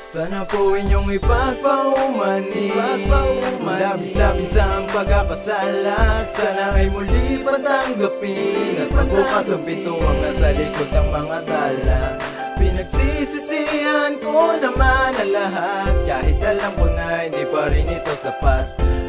Sana po inyong ipagpaumani Labis-labis ang pagkakasala. Sana ay muli patanggapin At pagbukas ang pintuang nasa likod ng mga dala. Pinagsisisihan ko naman ang lahat, kahit alam ko na hindi pa rin ito sapat.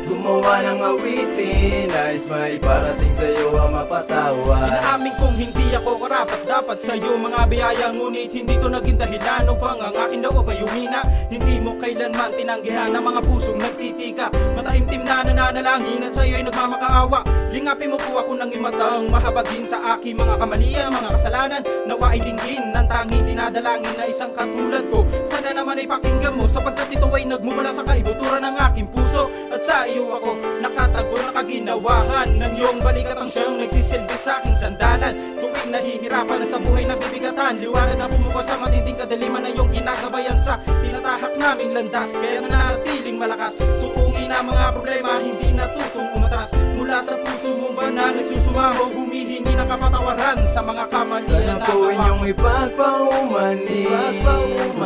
Gumawa ng awitin, nais maiparating sa'yo ang mapatawad. Inaamin kong hindi ako karapat dapat sa'yo mga biyaya, ngunit hindi to naging dahilan upang ang aking loob ay humina. Hindi mo kailanman tinanggihan ang mga pusong nagtitika, mataimtim na nananalangin at sa'yo ay nagmamakaawa. Lingapin mo po ako ng imatang mahabagin sa aking mga kamalian, mga kasalanan. Nawa ay dinggin ng tanging dinadalangin na isang katulad ko. Sana naman ay pakinggan mo, sapagkat ito ay nagmumula sa kaibuturan ng aking puso. At sa iyo ako nakatago na kaginawahan ng iyong balikat ang siyang nagsisilbi sa aking sandalan. Tuwing nahihirapan sa buhay na bibigatan, liwanag na pumuko sa matinding kadaliman na iyong ginagabayan sa tinatahak naming landas. Kaya nanatiling malakas, suungin ang mga problema, hindi natutong umatras. Mula sa puso mong banal nagsusumaho, humihingi ng kapatawaran sa mga kamalian. Sana po inyong ipagpaumani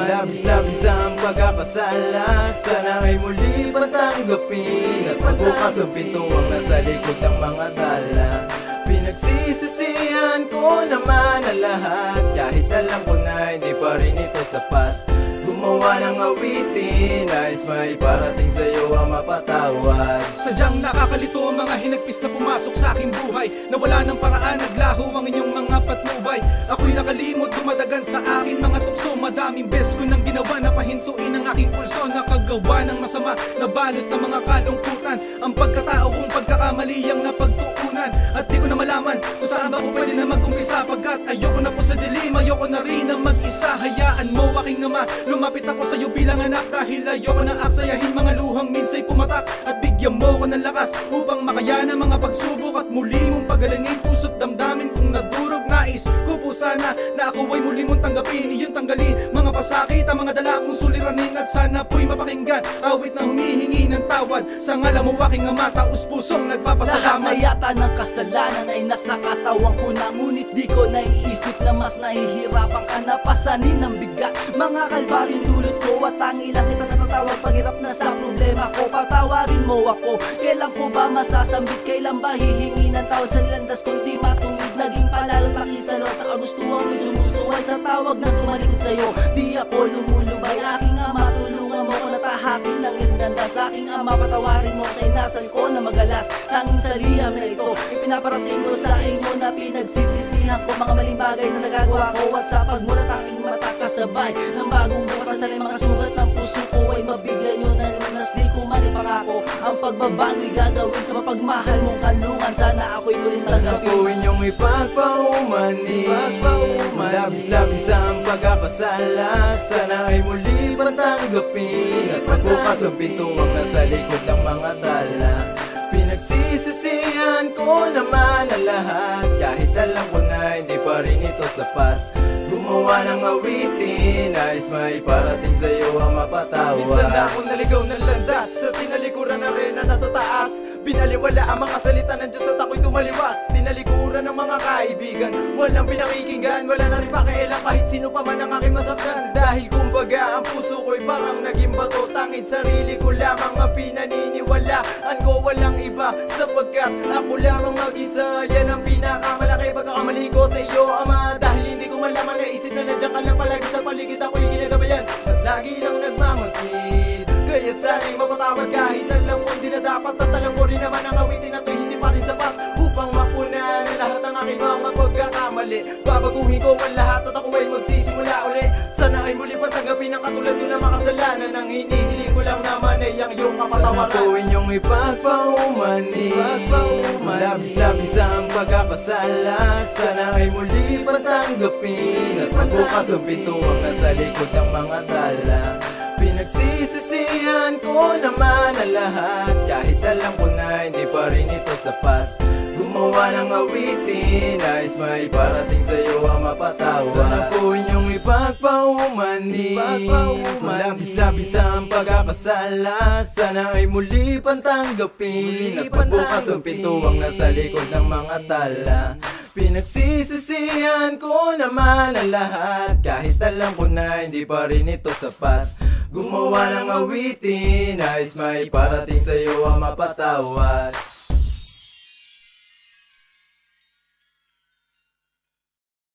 Labis-labis ang pagkakasala. Sana ay muli patanggapin At pagbukas ang pintuang nasa likod ng mga dala. Pinagsisisihan ko naman ang lahat, kahit alam ko na hindi pa rin ito sapat. Gumawa ng awitin, nais maiparating sa'yo ang mapatawad. Sadyang nakakalito ang mga hinagpis na pumasok sa aking buhay, na wala ng paraan, naglaho ang inyong mga patnubay. Ako'y nakalimot, dumadagan sa akin mga tukso. Madaming bes ko nang ginawa na pahintuin ang aking pulso. Nakagawa ng masama, nabalot ng mga kalungkutan. Ang pagkatao kong pagkakamali ang napagtuunan. At di ko na malaman kung saan ba ko pwede na mag-umpisa, pagkat ayoko na po sa dilim, ayoko na rin ang mag-isa. Hayaan mo aking ama, lumapit ako sa iyo bilang anak, dahil ayoko na aksayahin mga luhang minsay pumatak. At bigyan mo ko ng lakas upang makayanan mga pagsubok, at muli mong pagalingin puso't damdamin kung nadurog. Nais ko po sana na ako ay muli mong tanggapin, iyon tanggalin mga pasakit, ang mga dala kong suliranin. At sana po'y mapakinggan awit na humihingi ng tawad. Sa ngalan mo aking ama, taos pusong nagpapasalamat. Lahat na yata ng kasalanan ay nasa katawan ko na, ngunit di ko naiisip na mas nahihirapan ka na pasanin ng bigat. Mga kalbaryong dulot ko, at tangi lang kita natatawag paghirap na sa problema ko. Patawarin mo ako, kailan ko ba masasambit? Kailan ba hihingi ng tawad sa nilandas kong di matuwid? Naging palalang takisalot sa kagustuhan mo'y sumusuway sa tawag na tumalikod sa'yo. Di ako lumulubay, aking ama, tulungan mo ko na tahakin ang inanda sa aking ama. Patawarin mo sa inasal ko na magalas, tanging sa liham na ito ipinaparating ko sa inyo, na pinagsisisihan ko mga maling bagay na nagagawa ko. At sa pagmulat aking mata kasabay ng bagong bukas, sa salay mga sugat ng puso ko ay mabigyan nyo na lunas. Di ko man ipangako ang pagbabago'y gagawin sa mapagmahal mong kalungan. Sana ako'y muling Sana po inyong ipagpaumani Labis-labis ang pagkakasala. Sana ay muli patanggapin At pagbukas ang pintuang nasa likod ng mga dala. Pinagsisisihan ko naman ang lahat, kahit alam ko na hindi pa rin ito sapat. Gumawa ng awitin, nais maiparating sa'yo ang mapatawad. Minsan na akong naligaw ng landas, sa tinalikuran na rin na nasa taas. Binaliwala ang mga salita ng Diyos at ako'y tumaliwas. Tinalikuran ng mga kaibigan, walang pinakikinggan. Wala na rin pakialam kahit sino pa man ang aking masaktan. Dahil kumbaga ang puso ko'y parang naging bato, tanging sarili ko lamang ang pinaniniwalaan ko, walang iba. Sapagkat ako lamang mag-isa, yan ang pinakamalaki pagkakamali ko sa iyo, Ama. Dahil hindi ko malaman, naisip na nandiyan ka lang palagi sa paligid, ako'y ginagabayan at lagi lang nagmamasid. Kaya't sana'y mapatawad kahit alam kong di na dapat. At alam ko rin naman ang awitin na to'y hindi pa rin sapat upang mapunan ang lahat ng aking mga pagkakamali. Babaguhin ko ang lahat at ako ay magsisimula uli. Sana ay muli patanggapin ang katulad ko na makasalanan. Ang hinihiling ko lang naman ay ang iyong kapatawaran. Sana po inyong ipagpaumani Labis-labis ang pagkakasala. Sana ay muli patanggapin At pagbukas ang pintuang nasa likod ng mga dala. Pinagsisisihan ko naman ang lahat, kahit alam ko na hindi pa rin ito sapat. Gumawa ng awitin, nais maiparating sa'yo ang mapatawad. Sana po inyong ipagpaumani Labis-labis ang pagkakasala. Sana ay muli pantanggapin At pagbukas ang pintuang nasa likod ng mga tala. Pinagsisisihan ko naman ang lahat, kahit alam ko na hindi pa rin ito sapat. Gumawa ng awitin, nais may parating sa'yo ang mapatawad.